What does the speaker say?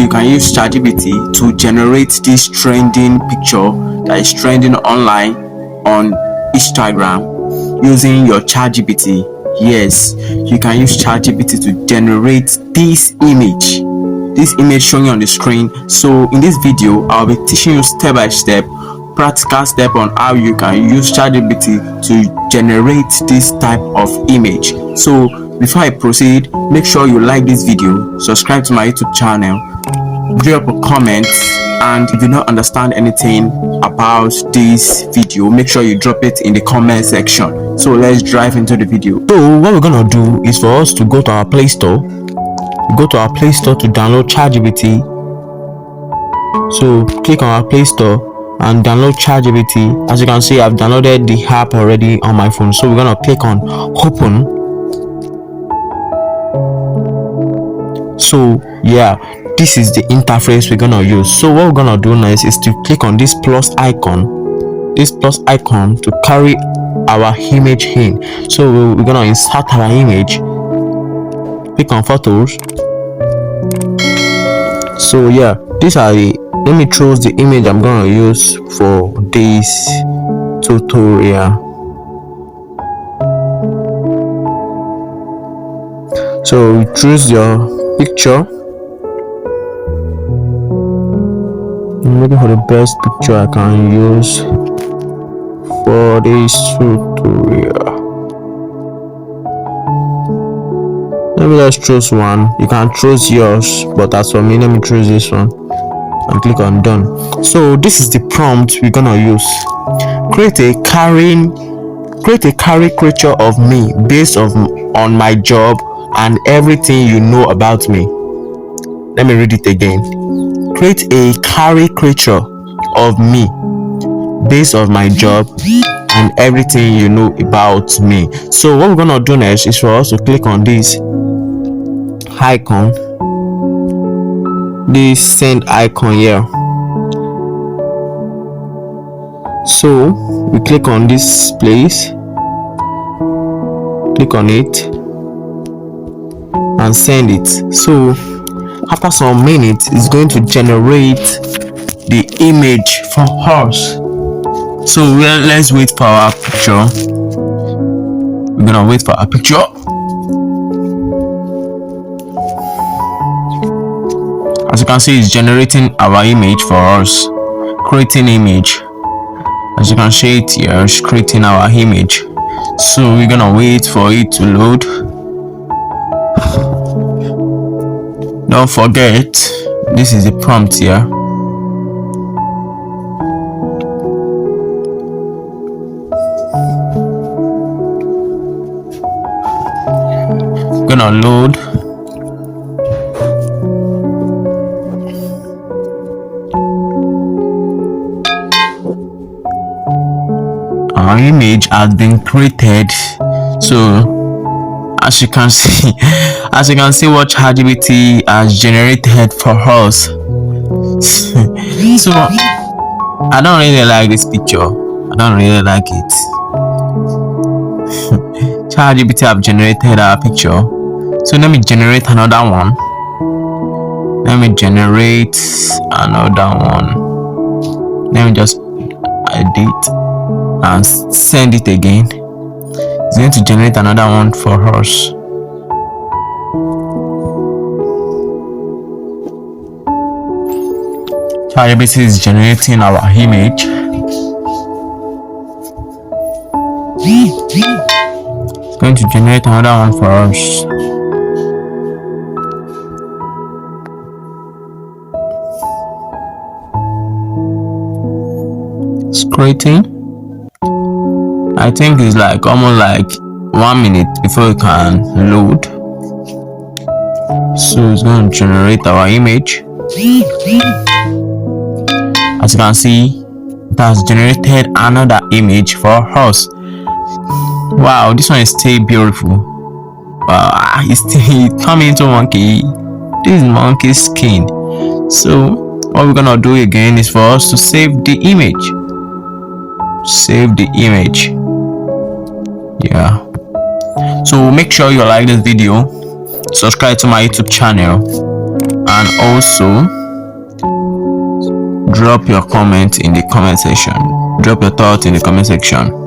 you can use ChatGPT to generate this trending picture that is trending online on Instagram using your ChatGPT. Yes, you can use ChatGPT to generate this image showing on the screen. So in this video, I'll be teaching you step by step, practical step on how you can use ChatGPT to generate this type of image. So before I proceed, make sure you like this video, subscribe to my YouTube channel, drop a comment, and if you don't understand anything about this video, make sure you drop it in the comment section. So let's dive into the video. So what we're gonna do is for us to go to our Play Store. Go to our Play Store to download ChatGPT. So click on our Play Store and download ChatGPT. As you can see, I've downloaded the app already on my phone. So we're gonna click on open. So yeah, this is the interface we're gonna use. So what we're gonna do next is to click on this plus icon to carry our image in. So we're gonna insert our image. Click on photos. So yeah, these are the, let me choose the image I'm gonna use for this tutorial. So choose your picture. I'm looking for the best picture I can use for this tutorial. Let me just choose one. You can choose yours, but as for me, let me choose this one and click on done. So this is the prompt we're gonna use. Create a caricature of me based on my job and everything you know about me. Let me read it again. Create a caricature of me based on my job and everything you know about me. So what we're gonna do next is for us to click on this icon, this send icon here. So we click on this place, click on it and send it. So after some minutes, it's going to generate the image for us. So let's wait for our picture. We're gonna wait for our picture. As you can see, it's generating our image for us. Creating image. As you can see it here, it's creating our image. So we're gonna wait for it to load. Don't forget, this is the prompt here. Gonna load. Our image has been created. So as you can see what ChatGPT has generated for us. So I don't really like this picture. I don't really like it. ChatGPT have generated our picture. So let me generate another one. Let me just edit and send it again. It's going to generate another one for us. ChatGPT is generating our image. It's going to generate another one for us. It's creating. I think it's like almost like 1 minute before it can load. So it's going to generate our image. As you can see, it has generated another image for us. Wow, this one is still beautiful. Wow, it's still coming into monkey. This is monkey skin. So what we're gonna do again is for us to save the image. Save the image. Yeah. So make sure you like this video, subscribe to my YouTube channel, and can also drop your comment in the comment section. Drop your thoughts in the comment section.